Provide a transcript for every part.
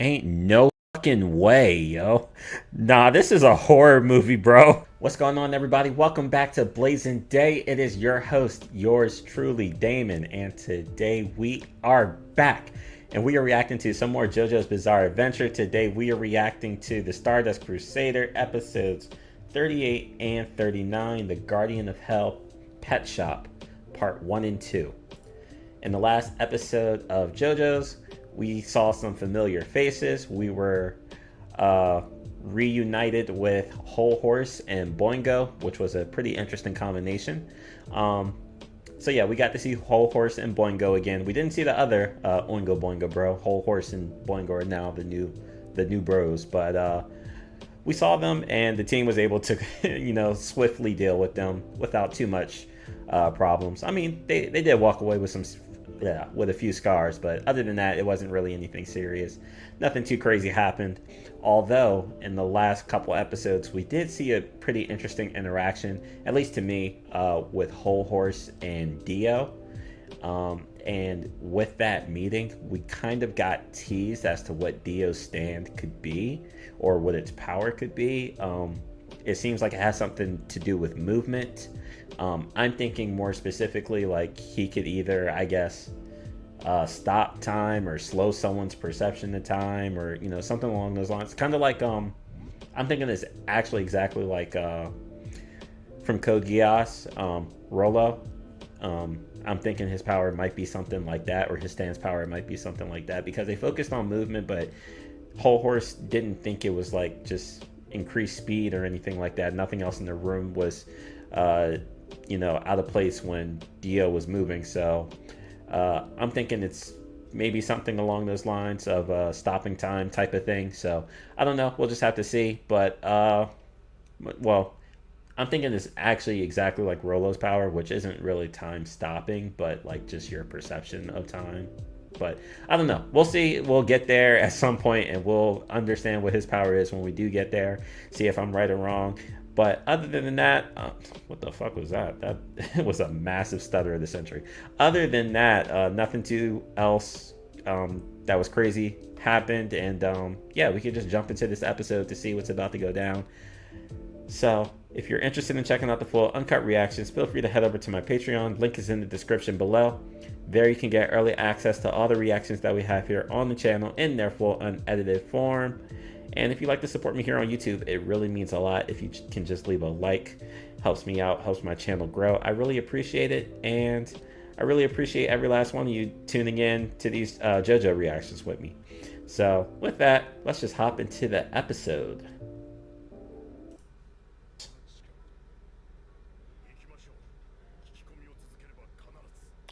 Ain't no fucking way, yo. Nah, this is a horror movie, bro. What's going on, everybody? Welcome back to Blazing Day. It is your host, yours truly, Damon, and today we are back. And we are reacting to some more JoJo's Bizarre Adventure. Today we are reacting to the Stardust Crusader episodes 38 and 39, The Guardian of Hell Pet Shop, Part 1 and 2. In the last episode of JoJo's, we saw some familiar faces. We were reunited with Whole Horse and Boingo, which was a pretty interesting combination. So yeah, we got to see Whole Horse and Boingo again. We didn't see the other Oingo Boingo bro. Whole Horse and Boingo are now the new bros, but we saw them, and the team was able to, swiftly deal with them without too much problems. I mean, they did walk away with with a few scars, but other than that, it wasn't really anything serious. Nothing too crazy happened. Although in the last couple episodes, we did see a pretty interesting interaction, at least to me, with Whole Horse and Dio. And with that meeting, we kind of got teased as to what Dio's stand could be, or what its power could be. It seems like it has something to do with movement. I'm thinking more specifically like he could either, I guess, stop time or slow someone's perception of time, or something along those lines. Kind of like I'm thinking this actually exactly like from Code Geass, Rolo. I'm thinking his power might be something like that, or his stance power might be something like that, because they focused on movement, but Whole Horse didn't think it was like just increased speed or anything like that. Nothing else in the room was out of place when Dio was moving. So I'm thinking it's maybe something along those lines of stopping time type of thing. So I don't know. We'll just have to see. But well, I'm thinking it's actually exactly like Rolo's power, which isn't really time stopping, but like just your perception of time. But I don't know. We'll see. We'll get there at some point, and we'll understand what his power is when we do get there. See if I'm right or wrong. But other than that, what the fuck was that? That was a massive stutter of the century. Other than that, nothing too else that was crazy happened. And yeah, we could just jump into this episode to see what's about to go down. So if you're interested in checking out the full uncut reactions, feel free to head over to my Patreon. Link is in the description below. There you can get early access to all the reactions that we have here on the channel in their full unedited form. And if you'd like to support me here on YouTube, it really means a lot if you can just leave a like. Helps me out, helps my channel grow. I really appreciate it, and I really appreciate every last one of you tuning in to these JoJo reactions with me. So with that, let's just hop into the episode.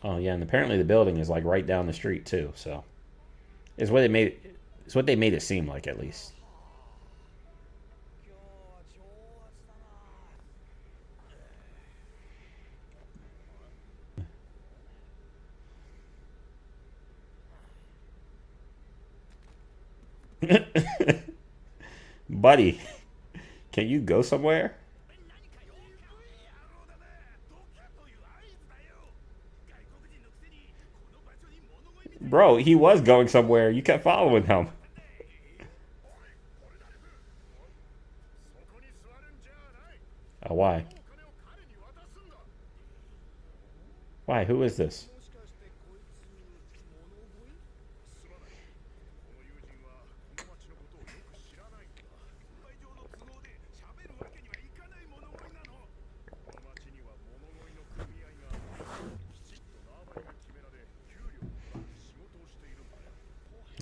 Oh yeah, and apparently the building is like right down the street too. So it's what they made it seem like, at least. Buddy, can you go somewhere? Bro, he was going somewhere. You kept following him. Why? Why? Who is this?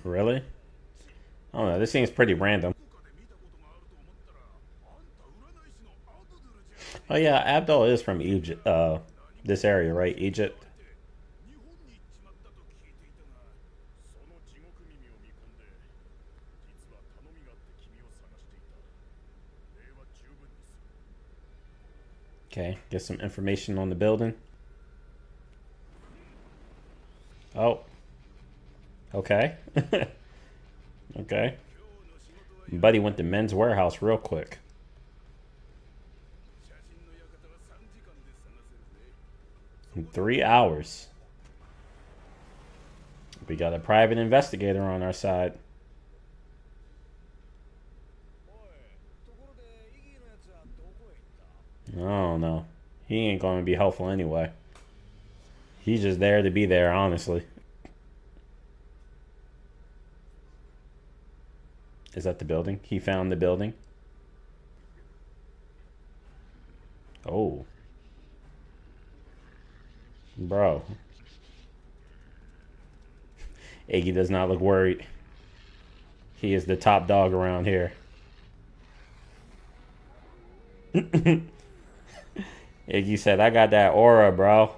Really? I don't know. This seems pretty random. Oh yeah, Abdul is from Egypt. This area, right? Egypt. Okay, get some information on the building. Oh, okay. Okay. Buddy went to Men's Warehouse real quick. 3 hours. We got a private investigator on our side. I don't know. He ain't going to be helpful anyway. He's just there to be there, honestly. Is that the building? He found the building. Oh. Bro. Iggy does not look worried. He is the top dog around here. Iggy said, I got that aura, bro.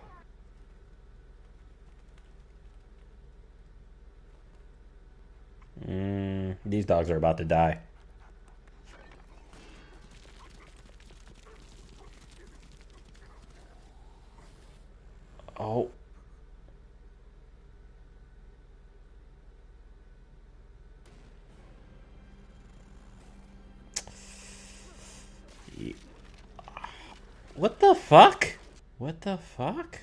These dogs are about to die. Oh. What the fuck? What the fuck?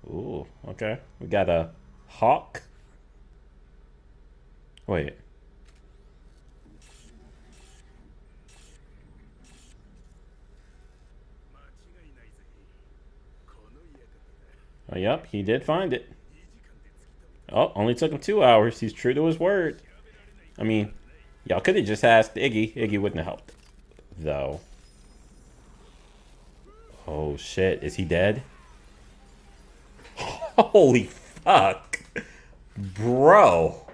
Ooh, okay. We got a hawk. Wait. Oh, yep, he did find it. Oh, only took him 2 hours. He's true to his word. I mean, y'all could have just asked Iggy. Iggy wouldn't have helped, though. Oh, shit. Is he dead? Holy fuck. Bro.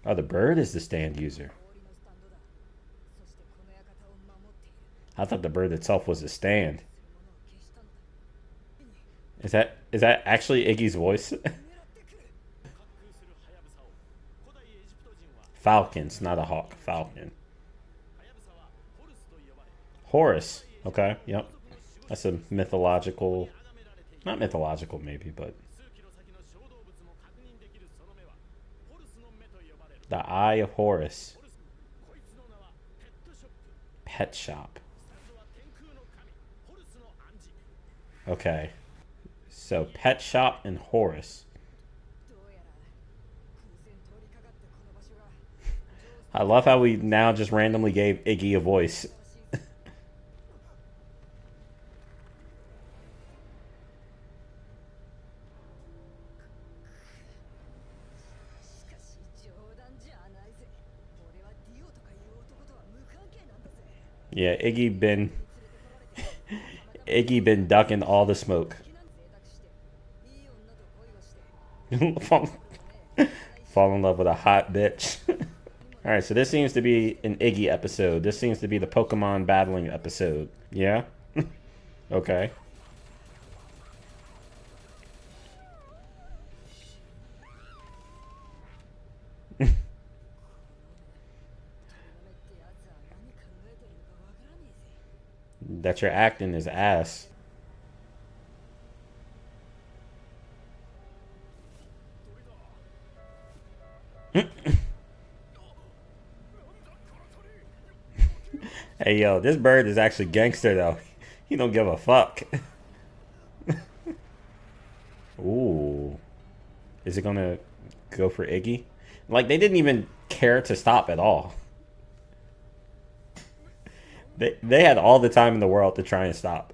Oh, the bird is the stand user. I thought the bird itself was a stand. Is that actually Iggy's voice? Falcons, not a hawk. Falcon. Horus. Okay, yep. That's a mythological... Not mythological, maybe, but... The Eye of Horus. Pet shop. Okay. So, pet shop and Horus. I love how we now just randomly gave Iggy a voice. Yeah, Iggy been ducking all the smoke. Fall in love with a hot bitch. Alright, so this seems to be an Iggy episode. This seems to be the Pokemon battling episode. Yeah? Okay. That you're acting is ass. Hey, yo, this bird is actually gangster, though. He don't give a fuck. Ooh. Is it gonna go for Iggy? Like, they didn't even care to stop at all. They had all the time in the world to try and stop.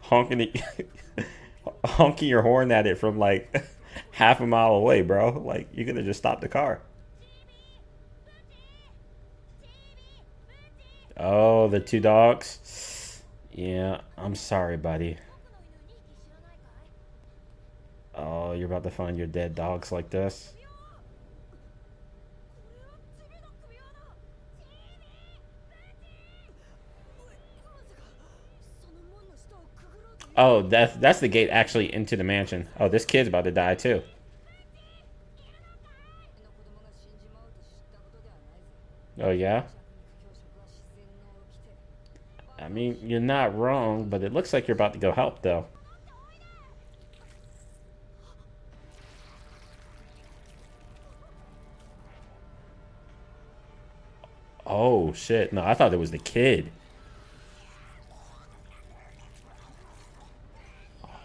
Honking your horn at it from, like, half a mile away, bro. Like, you could have just stopped the car. Oh, the two dogs? Yeah, I'm sorry, buddy. Oh, you're about to find your dead dogs like this? Oh, that's the gate actually into the mansion. Oh, this kid's about to die too. Oh, yeah? I mean, you're not wrong, but it looks like you're about to go help, though. Oh, shit. No, I thought it was the kid.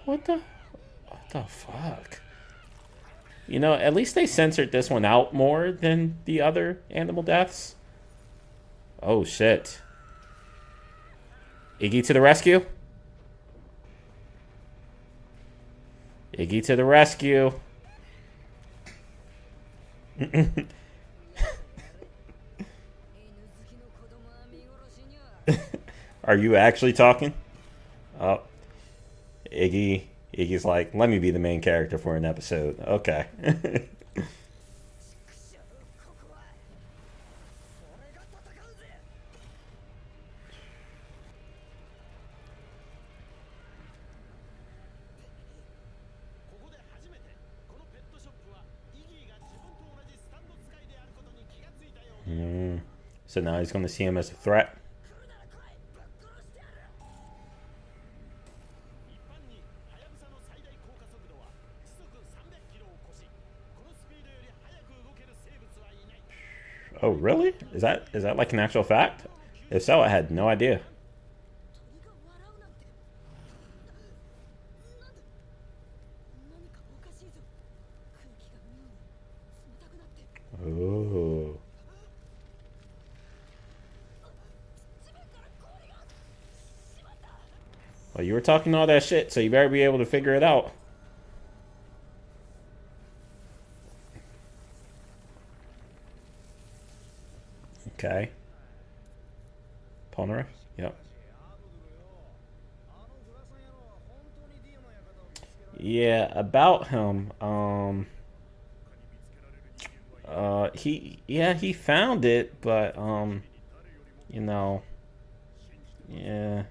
What the fuck? You know, at least they censored this one out more than the other animal deaths. Oh, shit. Iggy to the rescue. Iggy to the rescue. Are you actually talking? Oh, Iggy's like, let me be the main character for an episode. Okay. So now he's going to see him as a threat. Oh, really? Is that like an actual fact? If so, I had no idea. Oh. Well, you were talking all that shit, so you better be able to figure it out. Okay. Polnareff? Yep. Yeah, about him. He found it, but you know, yeah.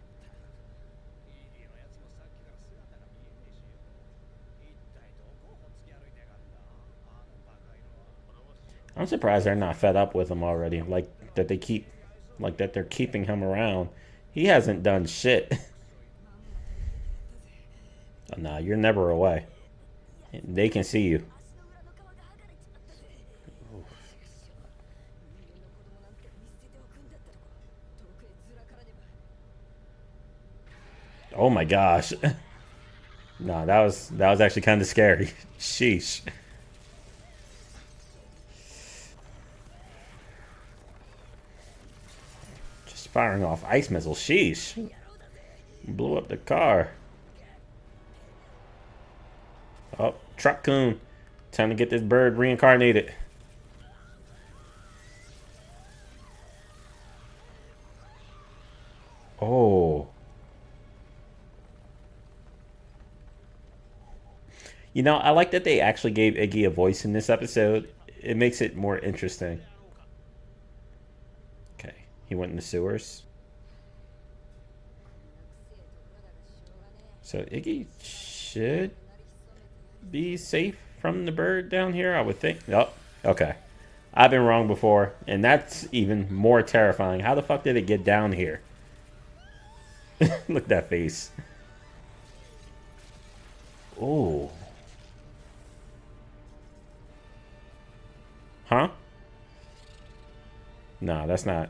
I'm surprised they're not fed up with him already. Like that they're keeping him around. He hasn't done shit. Oh, nah, you're never away. They can see you. Oh my gosh. Nah, that was actually kind of scary. Sheesh. Just firing off ice missiles. Sheesh. Blew up the car. Oh, truck coon. Time to get this bird reincarnated. Oh. You know, I like that they actually gave Iggy a voice in this episode. It makes it more interesting. Okay, he went in the sewers. So Iggy should be safe from the bird down here, I would think. Oh, okay. I've been wrong before, and that's even more terrifying. How the fuck did it get down here? Look at that face. Oh. Huh? No, that's not.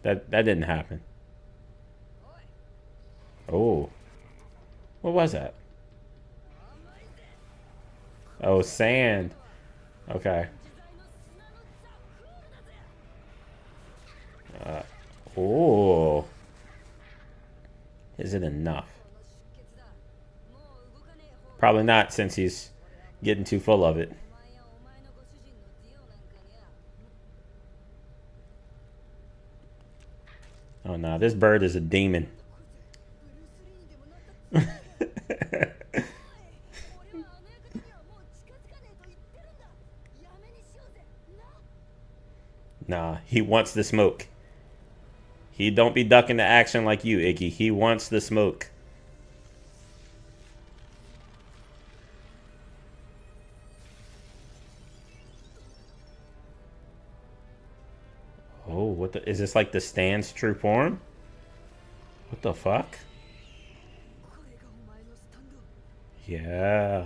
That didn't happen. Oh. What was that? Oh, sand. Okay. Oh. Is it enough? Probably not, since he's getting too full of it. Oh no, this bird is a demon. Nah, he wants the smoke. He don't be ducking the action like you, Iggy. He wants the smoke. Oh, what the? Is this like the Stan's true form? What the fuck? Yeah.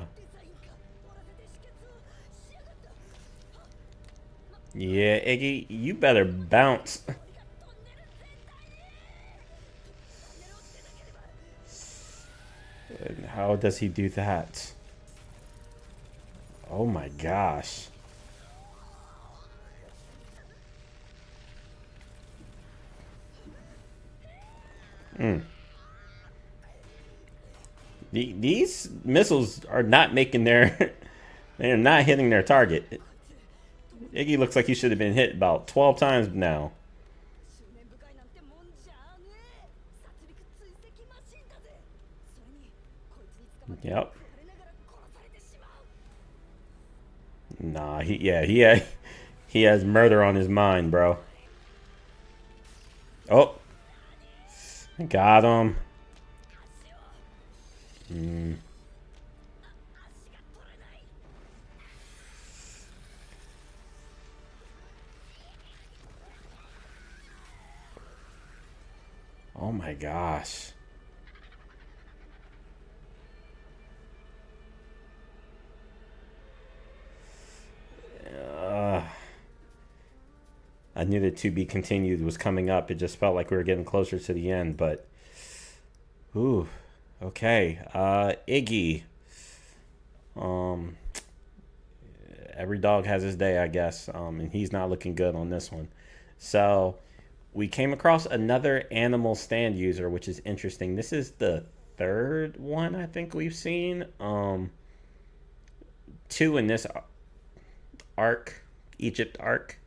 Yeah, Iggy, you better bounce. And how does he do that? Oh my gosh. Mm. These missiles are not making their... They're not hitting their target. Iggy looks like he should have been hit about 12 times now. Yep. Nah, he has murder on his mind, bro. Oh, got him. Mm. Oh my gosh. Uh, I knew that to be continued was coming up. It just felt like we were getting closer to the end, but ooh, okay. Iggy. Um, every dog has his day, I guess. And he's not looking good on this one. So we came across another animal stand user, which is interesting. This is the third one I think we've seen. Two in this arc, Egypt arc.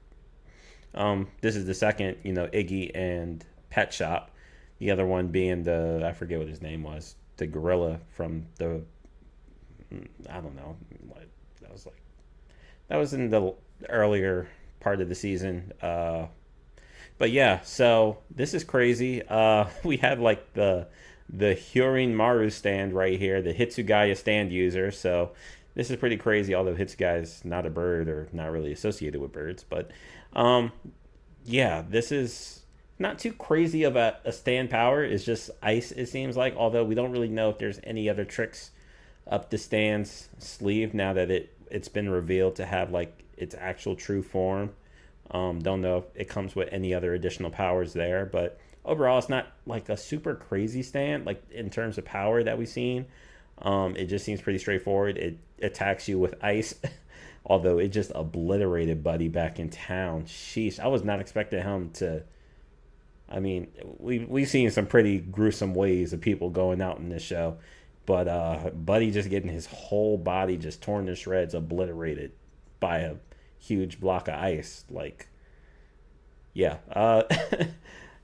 This is the second, Iggy and Pet Shop. The other one being I forget what his name was, the gorilla from I don't know, that was like, that was in the earlier part of the season. But yeah, so this is crazy. We have like the Hyurin Maru stand right here, the Hitsugaya stand user. So this is pretty crazy, although Hitsugaya is not a bird or not really associated with birds. But um, yeah, this is not too crazy of a stand power. It's just ice, it seems like, although we don't really know if there's any other tricks up the stand's sleeve now that it's been revealed to have like its actual true form. Don't know if it comes with any other additional powers there, but overall, it's not like a super crazy stand, like in terms of power that we've seen. It just seems pretty straightforward. It attacks you with ice, although it just obliterated Buddy back in town. Sheesh, I was not expecting him to. I mean, we've seen some pretty gruesome ways of people going out in this show, but Buddy just getting his whole body just torn to shreds, obliterated by a huge block of ice. Like, yeah,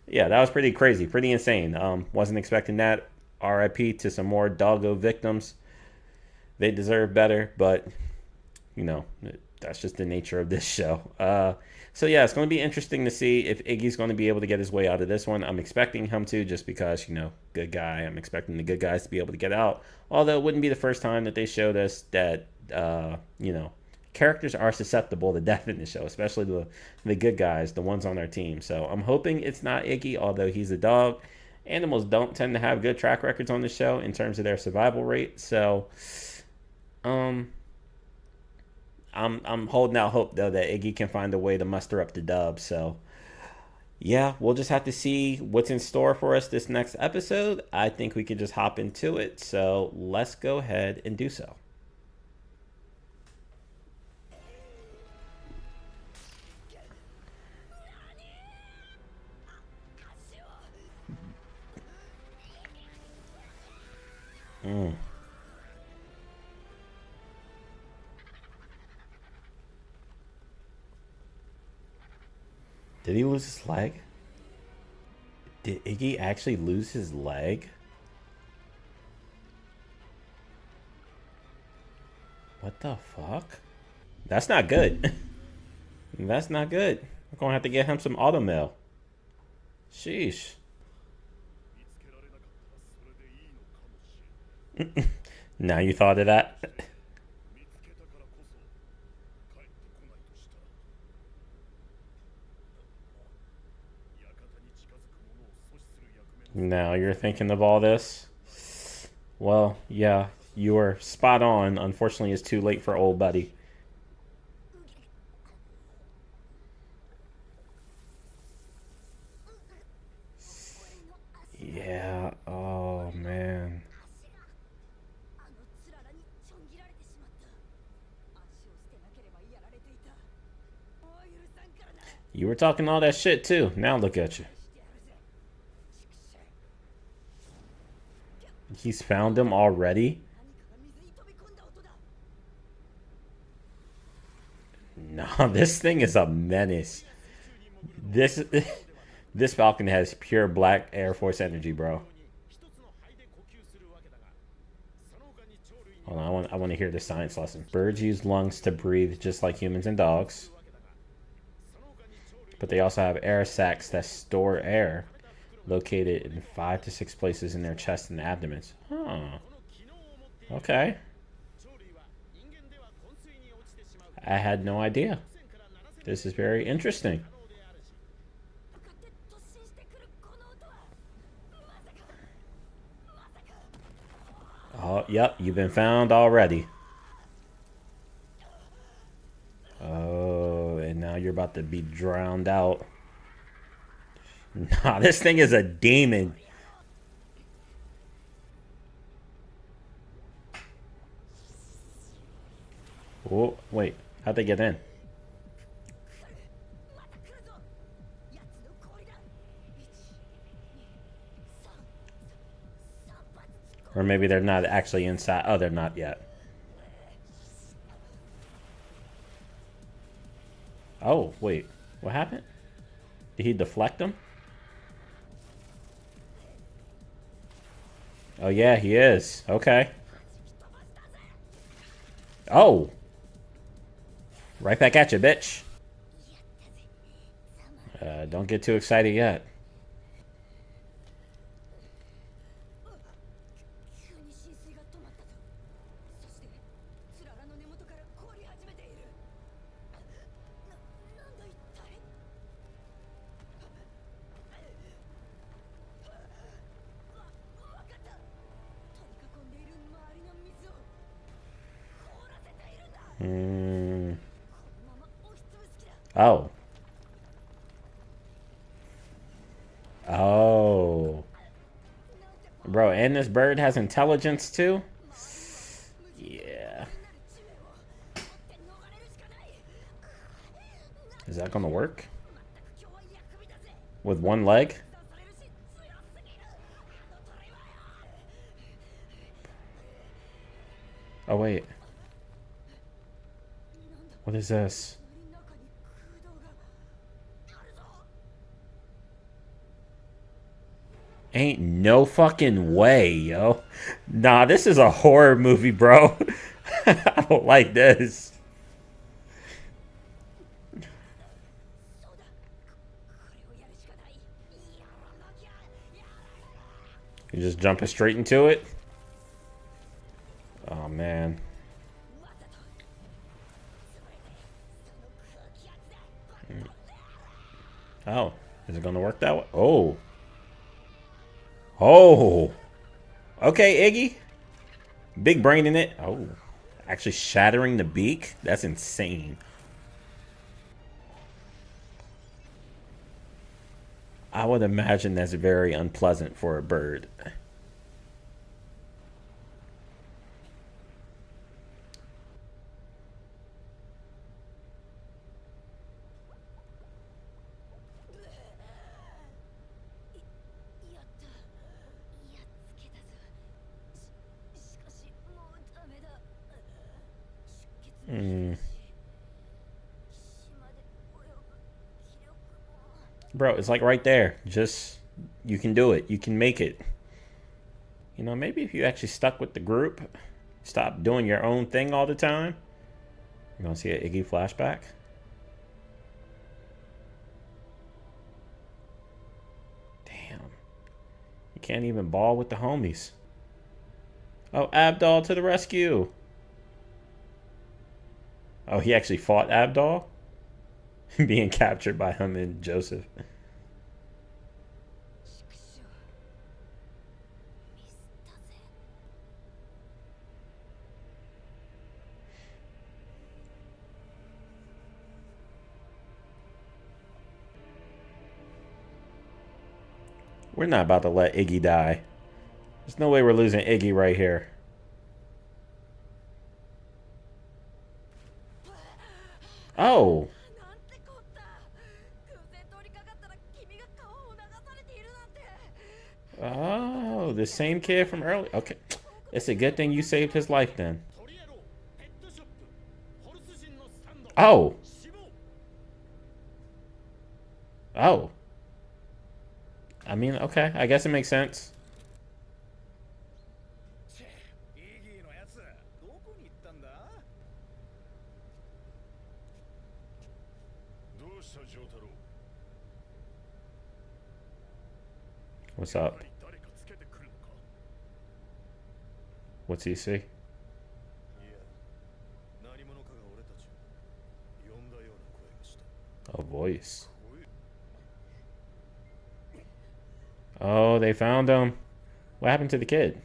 yeah, that was pretty crazy, pretty insane. Wasn't expecting that. RIP to some more doggo victims. They deserve better, but you know that's just the nature of this show. So yeah, it's going to be interesting to see if Iggy's going to be able to get his way out of this one. I'm expecting him to, just because good guy. I'm expecting the good guys to be able to get out. Although it wouldn't be the first time that they showed us that characters are susceptible to death in the show, especially the good guys, the ones on our team. So I'm hoping it's not Iggy, although he's a dog. Animals don't tend to have good track records on the show in terms of their survival rate. So um, I'm holding out hope though that Iggy can find a way to muster up the dub. So yeah, we'll just have to see what's in store for us this next episode. I think we could just hop into it. So let's go ahead and do so. Mm. Did he lose his leg? Did Iggy actually lose his leg? What the fuck? That's not good. That's not good. We're gonna have to get him some automail. Sheesh. Now you thought of that? Now you're thinking of all this? Well, yeah, you were spot on. Unfortunately, it's too late for old buddy. Yeah, oh man. You were talking all that shit too. Now look at you. He's found him already? No, this thing is a menace. This this Falcon has pure black Air Force energy, bro. Hold on, I want to hear the science lesson. Birds use lungs to breathe just like humans and dogs. But they also have air sacs that store air, located in 5 to 6 places in their chest and abdomens. Huh. Okay. I had no idea. This is very interesting. Oh, yep, you've been found already. Oh, and now you're about to be drowned out. Nah, this thing is a demon. Oh, wait. How'd they get in? Or maybe they're not actually inside. Oh, they're not yet. Oh, wait. What happened? Did he deflect them? Oh, yeah, he is. Okay. Oh. Right back at you, bitch. Don't get too excited yet. Oh. Oh. Bro, and this bird has intelligence too? Yeah. Is that gonna work? With one leg? Oh, wait. What is this? Ain't no fucking way, yo. Nah, this is a horror movie, bro. I don't like this. You just jumping straight into it? Oh, man. Oh, is it going to work that way? Oh. Oh. Okay, Iggy. Big brain in it. Oh. Actually shattering the beak? That's insane. I would imagine that's very unpleasant for a bird. Bro, it's like right there. Just, you can do it. You can make it. You know, maybe if you actually stuck with the group, stop doing your own thing all the time. You're going to see an Iggy flashback. Damn. You can't even ball with the homies. Oh, Abdal to the rescue. Oh, he actually fought Abdal? Being captured by him and Joseph. We're not about to let Iggy die. There's no way we're losing Iggy right here. Oh. the same kid from earlier. Okay. It's a good thing you saved his life then. Oh. Oh. I mean, okay. I guess it makes sense. What's up? What's he see? A voice. Oh, they found him. What happened to the kid?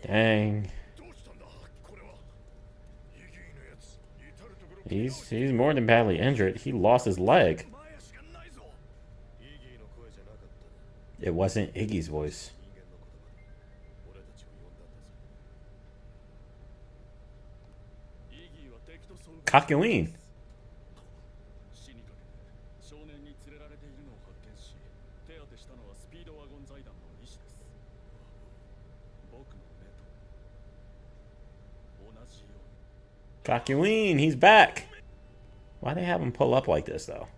Dang. He's more than badly injured. He lost his leg. It wasn't Iggy's voice. Kakyoin. Kakyoin, he's back. Why they have him pull up like this though?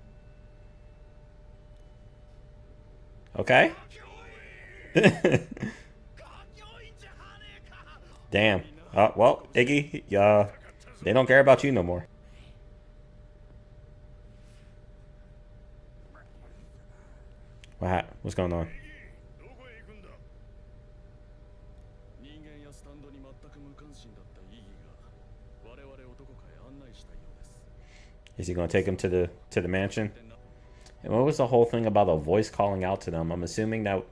Okay. Damn. Well, Iggy, they don't care about you no more. What's going on? Is he going to take him to the mansion? And what was the whole thing about a voice calling out to them? I'm assuming that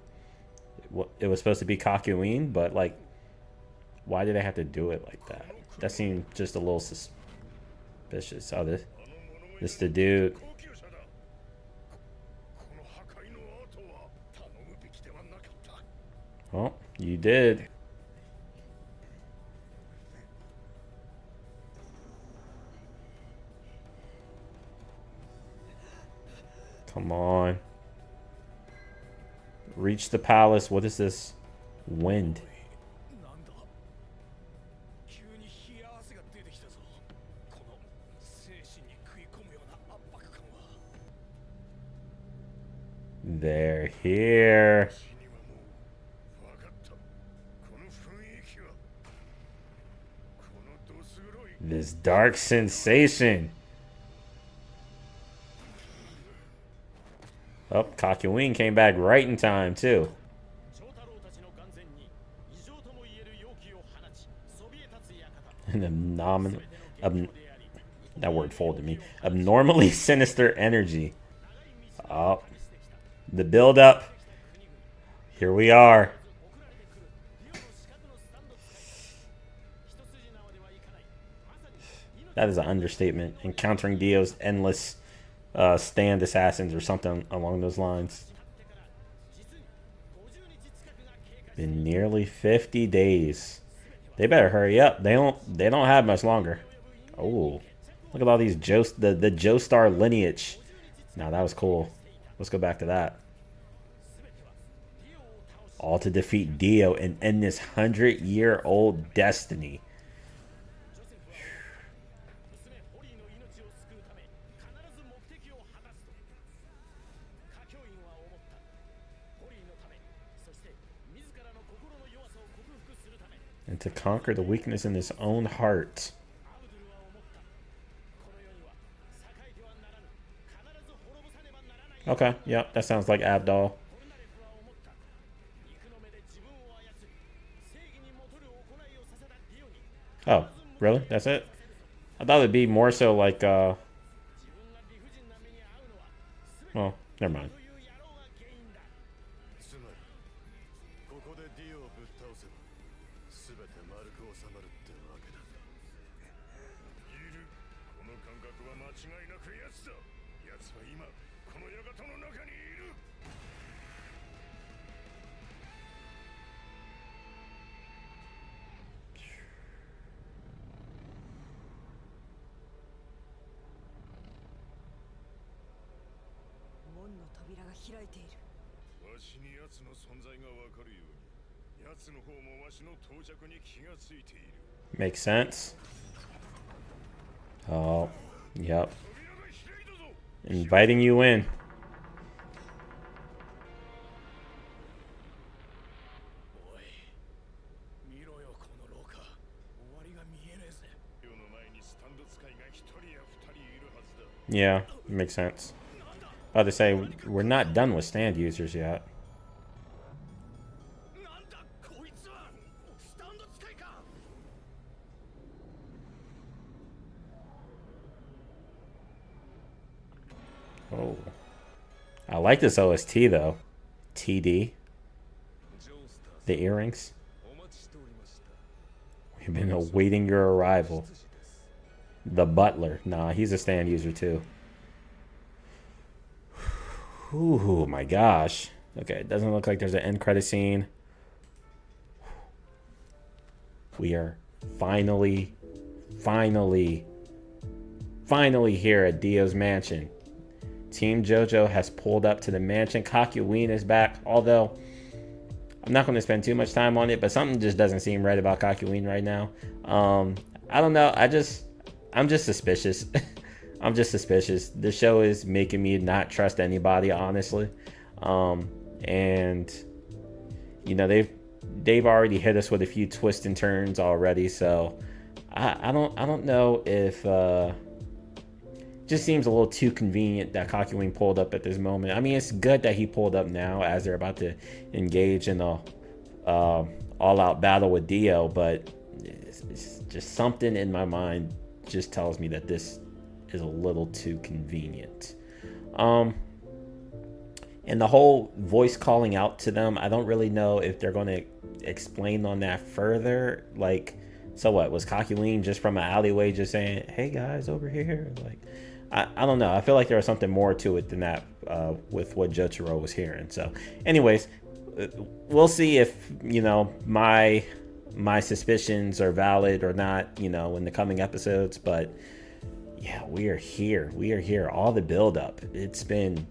it was supposed to be Kakyoin, but like, why did they have to do it like that? That seemed just a little suspicious. Oh, this the dude. Well, you did. Come on. Reach the palace. What is this? Wind. They're here. This dark sensation. Oh, Kakyoin came back right in time, too. An that word folded me. Abnormally sinister energy. Oh, the build-up. Here we are. That is an understatement. Encountering Dio's endless stand assassins or something along those lines. Been nearly 50 days. They better hurry up. They don't have much longer. Oh, look at all these the Joestar lineage. Now that was cool. Let's go back to that. All to defeat Dio and end this 100-year-old destiny. And to conquer the weakness in his own heart. Okay, yep, that sounds like Abdal. Oh, really? That's it? I thought it'd be more so like, well, never mind. Makes sense. Oh, yep. Inviting you in. Yeah, makes sense. About to say, we're not done with stand users yet. Oh. I like this OST though. TD. The earrings. We've been awaiting your arrival. The butler. Nah, he's a stand user too. Ooh, my gosh. Okay, it doesn't look like there's an end credit scene. We are finally here at Dio's mansion. Team Jojo has pulled up to the mansion. Kakyoin is back, although I'm not going to spend too much time on it, but something just doesn't seem right about Kakyoin right now. I don't know. I'm just suspicious. I'm just suspicious. The show is making me not trust anybody, honestly. And you know, they've already hit us with a few twists and turns already, so I don't know if just seems a little too convenient that Kakyoin pulled up at this moment. I mean, it's good that he pulled up now as they're about to engage in a all-out battle with Dio, but it's just something in my mind just tells me that this is a little too convenient. And the whole voice calling out to them, I don't really know if they're going to explain on that further. Like, so what? Was Kakyoin just from an alleyway just saying, hey guys, over here? Like, I don't know. I feel like there was something more to it than that with what Jotaro was hearing. So anyways, we'll see if, you know, my suspicions are valid or not, you know, in the coming episodes. But yeah, we are here. We are here. All the build up. It's been,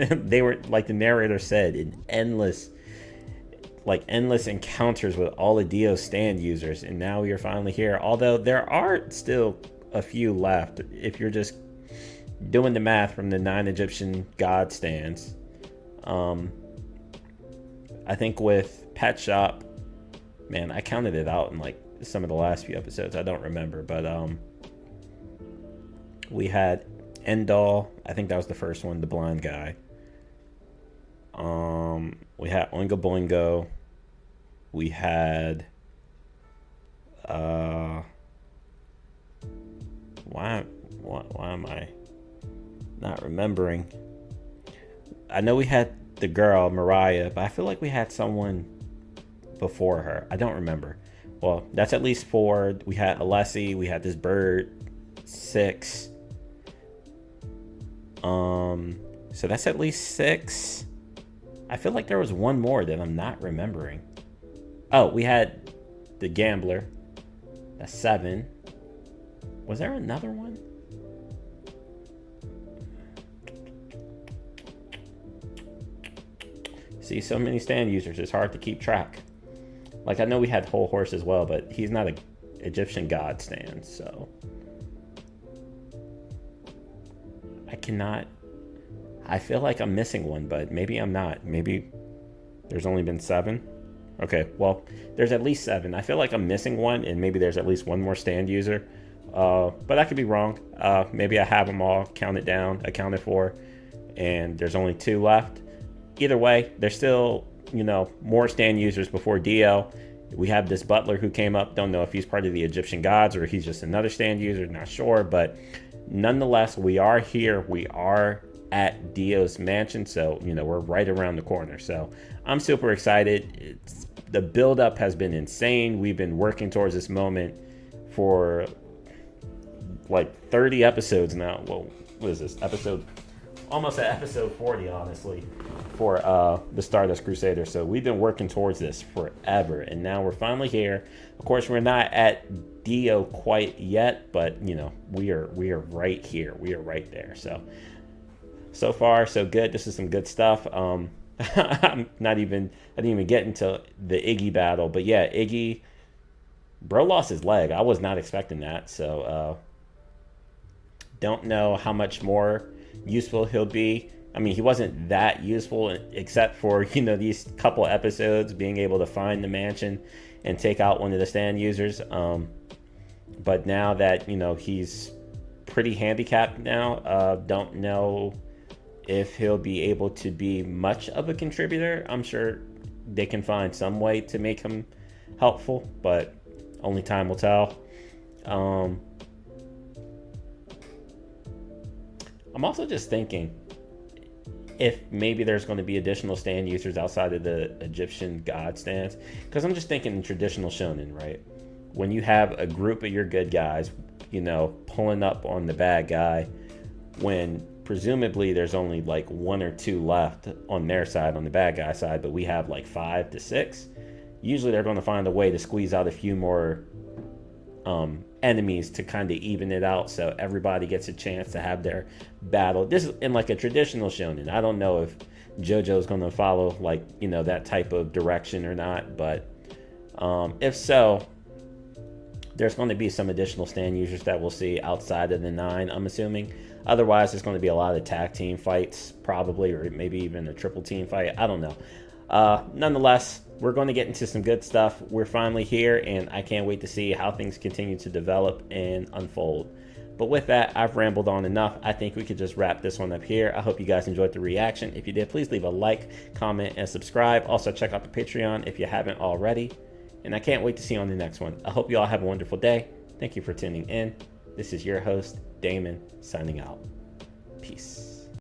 they were, like the narrator said, in endless encounters with all the Dio stand users. And now we are finally here. Although there are still a few left. If you're just doing the math from the 9 Egyptian god stands. I think with Pet Shop, man, I counted it out in like some of the last few episodes. I don't remember, but we had Endall. I think that was the first one, the blind guy. We had Oingo Boingo. We had why am I not remembering? I know we had the girl Mariah, but I feel like we had someone before her. I don't remember. Well, that's at least 4. We had Alessi. We had this bird. 6. So that's at least 6. I feel like there was one more that I'm not remembering. Oh, we had the gambler. That's 7. Was there another one? See, so many stand users, it's hard to keep track. Like, I know we had Whole Horse as well, but he's not an Egyptian god stand, so I feel like I'm missing one, but maybe I'm not. Maybe there's only been 7. Okay, well, there's at least 7. I feel like I'm missing one, and maybe there's at least one more stand user. But I could be wrong. Maybe I have them all accounted for, and there's only 2 left. Either way, there's still, you know, more stand users before Dio. We have this butler who came up. Don't know if he's part of the Egyptian gods or he's just another stand user. Not sure, but nonetheless, we are here. We are at Dio's mansion, so you know we're right around the corner. So I'm super excited. The build-up has been insane. We've been working towards this moment for like 30 episodes now. Well, what is this episode? Almost at episode 40, honestly, for the Stardust Crusaders. So we've been working towards this forever, and now we're finally here. Of course, we're not at Dio quite yet, but you know we are right here. We are right there. So So far, so good. This is some good stuff. I didn't even get into the Iggy battle, but yeah, Iggy, bro lost his leg. I was not expecting that. So, don't know how much more useful he'll be. I mean, he wasn't that useful except for, these couple episodes being able to find the mansion and take out one of the stand users. But now that, he's pretty handicapped now, don't know if he'll be able to be much of a contributor. I'm sure they can find some way to make him helpful, but only time will tell. I'm also just thinking if maybe there's going to be additional stand users outside of the Egyptian god stands, because I'm just thinking in traditional shonen, right? When you have a group of your good guys, pulling up on the bad guy, when presumably there's only like 1 or 2 left on their side, on the bad guy side, but we have like 5 to 6. Usually they're going to find a way to squeeze out a few more enemies to kind of even it out, so everybody gets a chance to have their battle. This is in like a traditional shonen. I don't know if JoJo's going to follow like that type of direction or not, but if so, there's going to be some additional stand users that we'll see outside of the 9, I'm assuming. Otherwise, there's going to be a lot of tag team fights, probably, or maybe even a triple team fight. I don't know. Nonetheless, we're going to get into some good stuff. We're finally here, and I can't wait to see how things continue to develop and unfold. But with that, I've rambled on enough. I think we could just wrap this one up here. I hope you guys enjoyed the reaction. If you did, please leave a like, comment, and subscribe. Also, check out the Patreon if you haven't already. And I can't wait to see you on the next one. I hope you all have a wonderful day. Thank you for tuning in. This is your host, Damon, signing out. Peace.